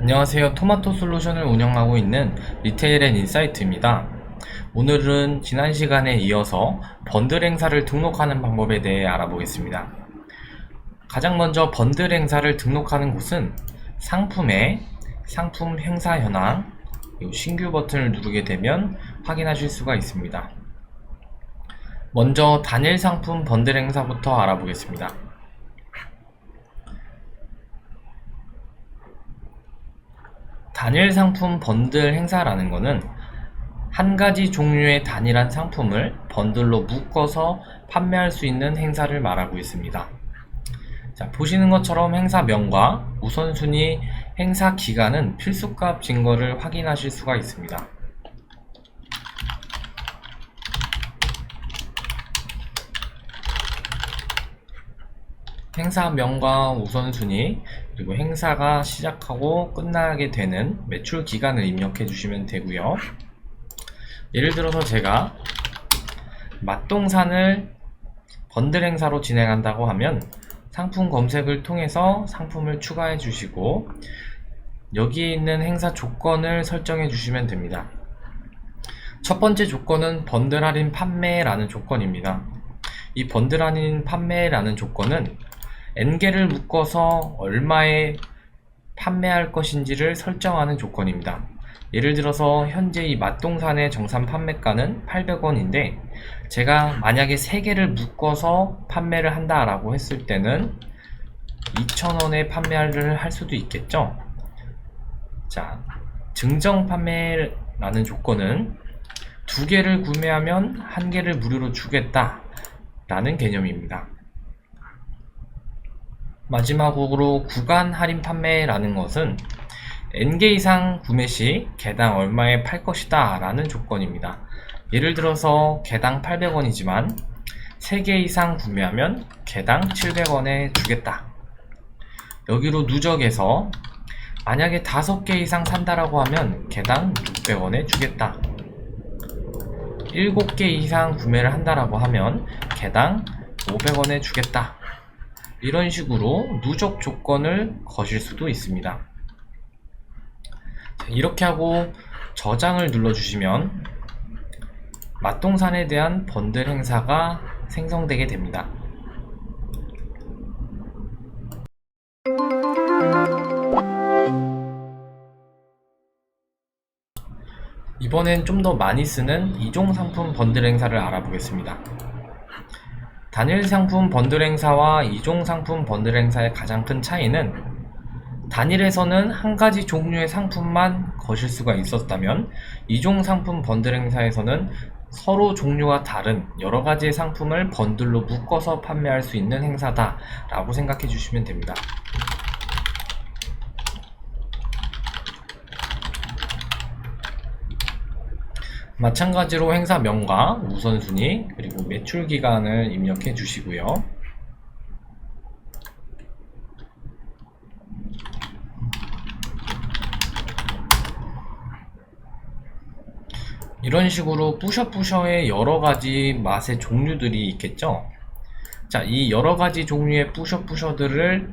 안녕하세요. 토마토 솔루션을 운영하고 있는 리테일앤인사이트입니다. 오늘은 지난 시간에 이어서 번들 행사를 등록하는 방법에 대해 알아보겠습니다. 가장 먼저 번들 행사를 등록하는 곳은 상품에 상품 행사 현황, 신규 버튼을 누르게 되면 확인하실 수가 있습니다. 먼저 단일 상품 번들 행사부터 알아보겠습니다. 단일 상품 번들 행사라는 것은 한 가지 종류의 단일한 상품을 번들로 묶어서 판매할 수 있는 행사를 말하고 있습니다. 자, 보시는 것처럼 행사명과 우선순위, 행사 기간은 필수값 증거를 확인하실 수가 있습니다. 행사명과 우선순위, 그리고 행사가 시작하고 끝나게 되는 매출 기간을 입력해 주시면 되고요. 예를 들어서 제가 맛동산을 번들 행사로 진행한다고 하면 상품 검색을 통해서 상품을 추가해 주시고 여기에 있는 행사 조건을 설정해 주시면 됩니다. 첫 번째 조건은 번들 할인 판매라는 조건입니다. 이 번들 할인 판매라는 조건은 N개를 묶어서 얼마에 판매할 것인지를 설정하는 조건입니다. 예를 들어서 현재 이 맛동산의 정산 판매가는 800원인데 제가 만약에 3개를 묶어서 판매를 한다라고 했을 때는 2,000원에 판매를 할 수도 있겠죠. 자, 증정 판매라는 조건은 2개를 구매하면 1개를 무료로 주겠다 라는 개념입니다. 마지막으로 구간 할인 판매라는 것은 N개 이상 구매 시 개당 얼마에 팔 것이다 라는 조건입니다. 예를 들어서 개당 800원이지만 3개 이상 구매하면 개당 700원에 주겠다. 여기로 누적해서 만약에 5개 이상 산다라고 하면 개당 600원에 주겠다. 7개 이상 구매를 한다라고 하면 개당 500원에 주겠다. 이런 식으로 누적 조건을 거실 수도 있습니다. 이렇게 하고 저장을 눌러주시면 맛동산에 대한 번들 행사가 생성되게 됩니다. 이번엔 좀 더 많이 쓰는 이종 상품 번들 행사를 알아보겠습니다. 단일 상품 번들 행사와 이종 상품 번들 행사의 가장 큰 차이는 단일에서는 한 가지 종류의 상품만 거실 수가 있었다면 이종 상품 번들 행사에서는 서로 종류가 다른 여러 가지의 상품을 번들로 묶어서 판매할 수 있는 행사다 라고 생각해 주시면 됩니다. 마찬가지로 행사명과 우선순위 그리고 매출 기간을 입력해 주시고요. 이런 식으로 뿌셔뿌셔의 여러가지 맛의 종류들이 있겠죠. 자, 이 여러가지 종류의 뿌셔뿌셔들을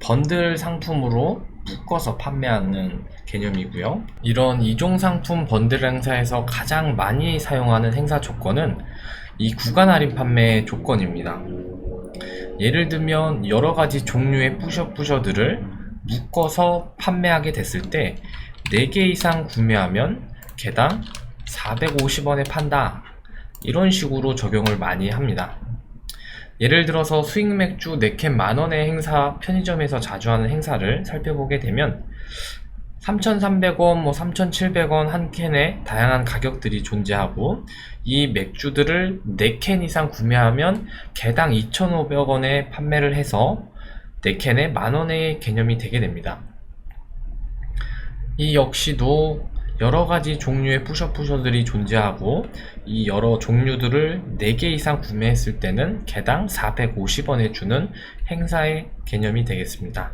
번들 상품으로 묶어서 판매하는 개념이고요. 이런 이종 상품 번들 행사에서 가장 많이 사용하는 행사 조건은 이 구간 할인 판매 조건입니다. 예를 들면 여러가지 종류의 뿌셔뿌셔들을 묶어서 판매하게 됐을 때 4개 이상 구매하면 개당 450원에 판다, 이런 식으로 적용을 많이 합니다. 예를 들어서 수익 맥주 4캔 만원의 행사, 편의점에서 자주 하는 행사를 살펴보게 되면 3,300원, 3,700원 한 캔에 다양한 가격들이 존재하고 이 맥주들을 4캔 이상 구매하면 개당 2,500원에 판매를 해서 4캔에 만원의 개념이 되게 됩니다. 이 역시도 여러가지 종류의 뿌셔뿌셔들이 존재하고 이 여러 종류들을 4개 이상 구매했을 때는 개당 450원에 주는 행사의 개념이 되겠습니다.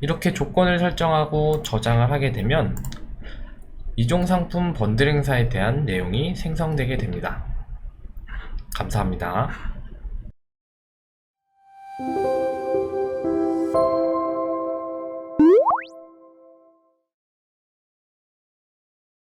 이렇게 조건을 설정하고 저장을 하게 되면 이종 상품 번들 행사에 대한 내용이 생성되게 됩니다. 감사합니다.